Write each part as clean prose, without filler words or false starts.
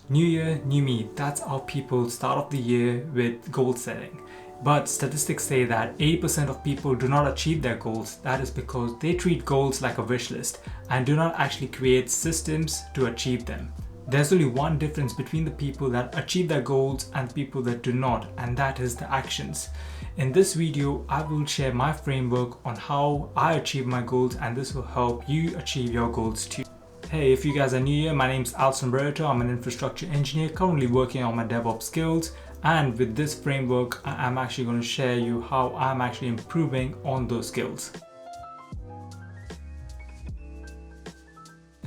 New year, new me. That's how people start off the year with goal setting. But statistics say that 80% of people do not achieve their goals. That is because they treat goals like a wish list and do not actually create systems to achieve them. There's only one difference between the people that achieve their goals and people that do not, and that is the actions. In this video, I will share my framework on how I achieve my goals, and this will help you achieve your goals too. Hey, if you guys are new here, my name's Alison Berto. I'm an infrastructure engineer currently working on my DevOps skills. And with this framework, I'm actually going to share you how I'm actually improving on those skills.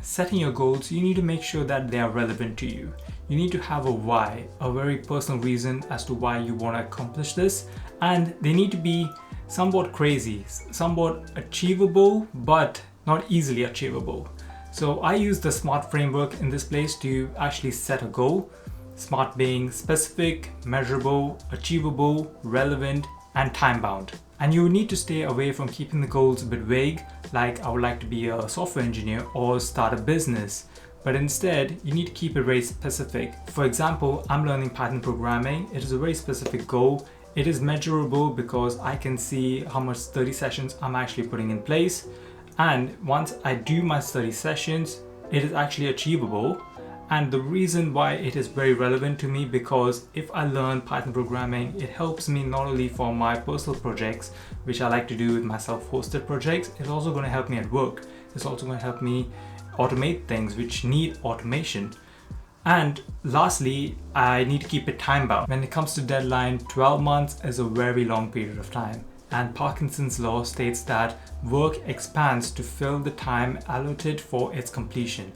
Setting your goals, you need to make sure that they are relevant to you. You need to have a why, a very personal reason as to why you want to accomplish this. And they need to be somewhat crazy, somewhat achievable, but not easily achievable. So I use the SMART framework in this place to actually set a goal. SMART being specific, measurable, achievable, relevant, and time-bound. And you need to stay away from keeping the goals a bit vague, like I would like to be a software engineer or start a business. But instead, you need to keep it very specific. For example, I'm learning Python programming. It is a very specific goal. It is measurable because I can see how much study sessions I'm actually putting in place. And once I do my study sessions, it is actually achievable. And the reason why it is very relevant to me, because if I learn Python programming, it helps me not only for my personal projects, which I like to do with my self-hosted projects, it's also going to help me at work. It's also going to help me automate things which need automation. And lastly, I need to keep it time bound. When it comes to deadline, 12 months is a very long period of time. And Parkinson's law states that work expands to fill the time allotted for its completion.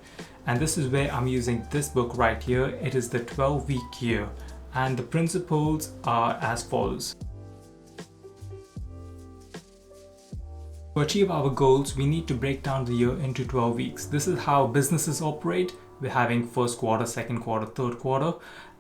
And this is where I'm using this book right here. It is the 12-week year. And the principles are as follows. To achieve our goals, we need to break down the year into 12 weeks. This is how businesses operate. We're having first quarter, second quarter, third quarter.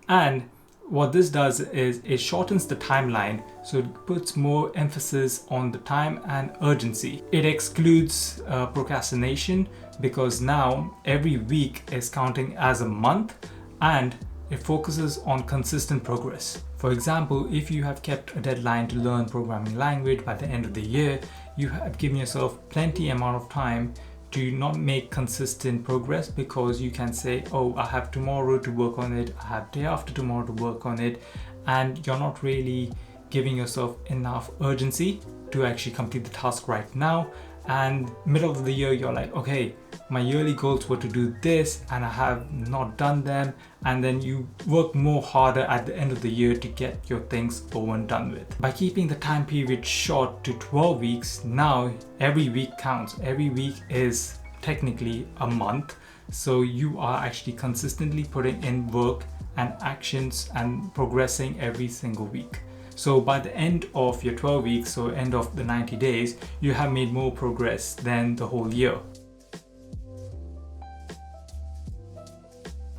And what this does is it shortens the timeline, so it puts more emphasis on the time and urgency. It excludes procrastination because now every week is counting as a month, and it focuses on consistent progress. For example, if you have kept a deadline to learn programming language by the end of the year, you have given yourself plenty amount of time to not make consistent progress, because you can say, oh, I have tomorrow to work on it, I have day after tomorrow to work on it, and you're not really giving yourself enough urgency to actually complete the task right now. And middle of the year, you're like, okay, my yearly goals were to do this and I have not done them, and then you work more harder at the end of the year to get your things over and done with. By keeping the time period short to 12 weeks, now every week counts. Every week is technically a month, so you are actually consistently putting in work and actions and progressing every single week. So by the end of your 12 weeks, so end of the 90 days, you have made more progress than the whole year.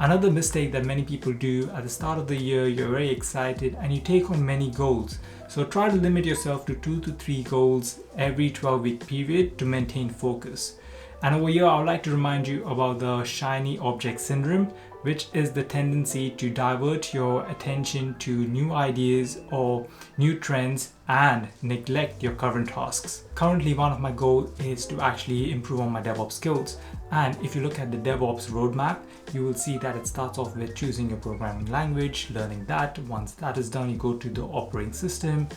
Another mistake that many people do at the start of the year, you're very excited and you take on many goals. So try to limit yourself to 2 to 3 goals every 12-week period to maintain focus. And over here, I would like to remind you about the shiny object syndrome, which is the tendency to divert your attention to new ideas or new trends and neglect your current tasks. Currently, one of my goals is to actually improve on my DevOps skills. And if you look at the DevOps roadmap, you will see that it starts off with choosing your programming language, learning that. Once that is done, you go to the operating system,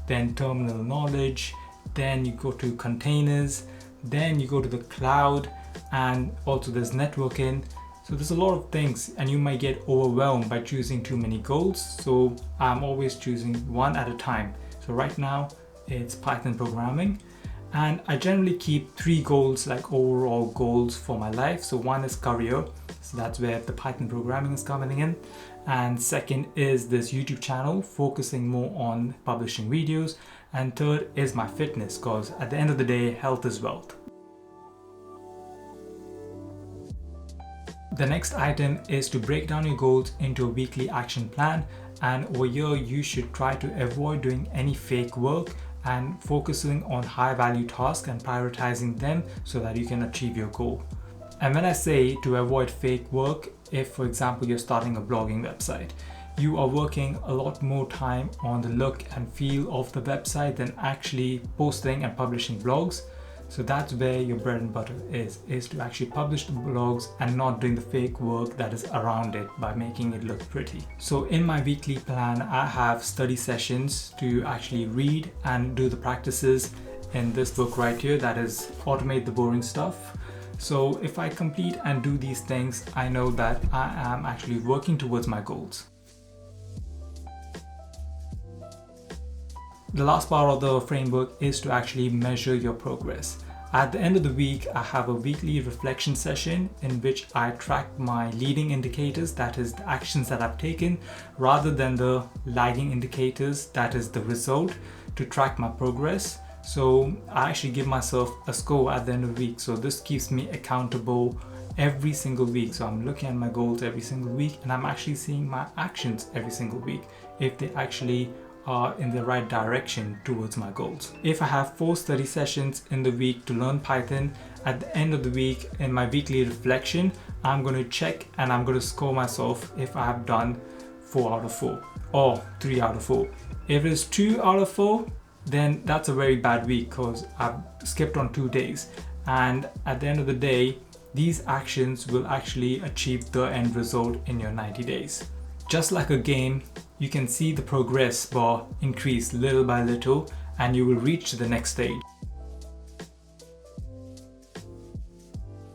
then terminal knowledge, then you go to containers, then you go to the cloud, and also there's networking. So there's a lot of things, and you might get overwhelmed by choosing too many goals. So I'm always choosing one at a time. So right now it's Python programming, and I generally keep 3 goals, like overall goals for my life. So one is career, so that's where the Python programming is coming in. And second is this YouTube channel, focusing more on publishing videos. And third is my fitness, because at the end of the day, health is wealth. The next item is to break down your goals into a weekly action plan, and over here you should try to avoid doing any fake work and focusing on high value tasks and prioritizing them so that you can achieve your goal. And when I say to avoid fake work, if, for example, you're starting a blogging website. You are working a lot more time on the look and feel of the website than actually posting and publishing blogs. So that's where your bread and butter is to actually publish the blogs and not doing the fake work that is around it by making it look pretty. So in my weekly plan, I have study sessions to actually read and do the practices in this book right here, that is Automate the Boring Stuff. So if I complete and do these things, I know that I am actually working towards my goals. The last part of the framework is to actually measure your progress. At the end of the week, I have a weekly reflection session in which I track my leading indicators, that is the actions that I've taken, rather than the lagging indicators, that is the result, to track my progress. So I actually give myself a score at the end of the week. So this keeps me accountable every single week. So I'm looking at my goals every single week and I'm actually seeing my actions every single week, if they actually are in the right direction towards my goals. If I have 4 study sessions in the week to learn Python, at the end of the week in my weekly reflection, I'm going to check and I'm going to score myself if I have done 4 out of 4 or 3 out of 4. If it's 2 out of 4, then that's a very bad week because I've skipped on 2 days. And at the end of the day, these actions will actually achieve the end result in your 90 days. Just like a game, you can see the progress bar increase little by little and you will reach the next stage.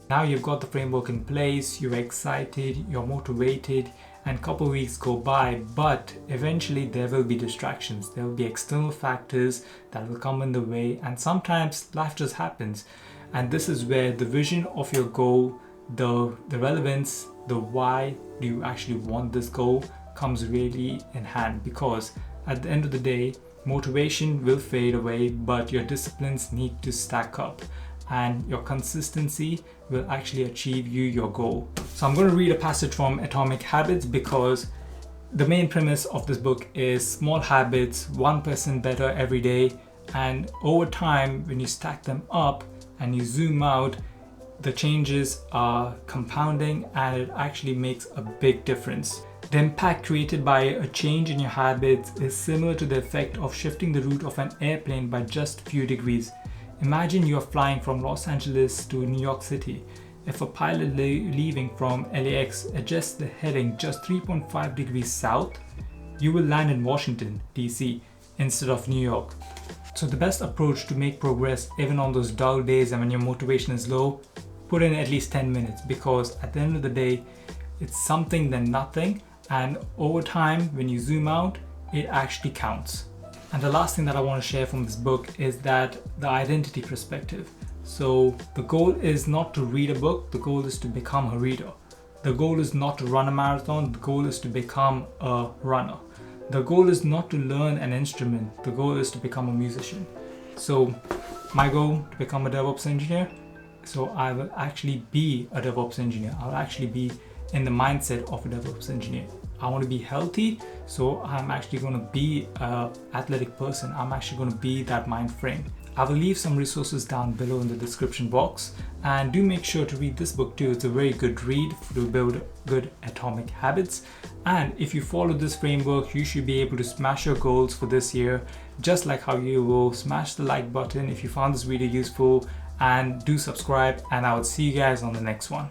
Now you've got the framework in place, you're excited, you're motivated, and a couple of weeks go by, but eventually there will be distractions. There will be external factors that will come in the way, and sometimes life just happens. And this is where the vision of your goal, the relevance, the why do you actually want this goal comes really in hand, because at the end of the day, motivation will fade away, but your disciplines need to stack up and your consistency will actually achieve your goal. So I'm going to read a passage from Atomic Habits, because the main premise of this book is small habits, 1% better every day, and over time when you stack them up and you zoom out, the changes are compounding and it actually makes a big difference. The impact created by a change in your habits is similar to the effect of shifting the route of an airplane by just a few degrees. Imagine you are flying from Los Angeles to New York City. If a pilot leaving from LAX adjusts the heading just 3.5 degrees south, you will land in Washington, DC instead of New York. So the best approach to make progress even on those dull days and when your motivation is low, put in at least 10 minutes, because at the end of the day, it's something than nothing, and over time when you zoom out, it actually counts. And the last thing that I want to share from this book is that the identity perspective. So the goal is not to read a book, the goal is to become a reader. The goal is not to run a marathon, the goal is to become a runner. The goal is not to learn an instrument, the goal is to become a musician. So my goal to become a DevOps engineer, so I will actually be a DevOps engineer. I'll actually be in the mindset of a DevOps engineer. I want to be healthy, so I'm actually going to be an athletic person. I'm actually going to be that mind frame. I will leave some resources down below in the description box, and do make sure to read this book too. It's a very good read to build good atomic habits. And if you follow this framework, you should be able to smash your goals for this year, just like how you will smash the like button if you found this video useful, and do subscribe, and I will see you guys on the next one.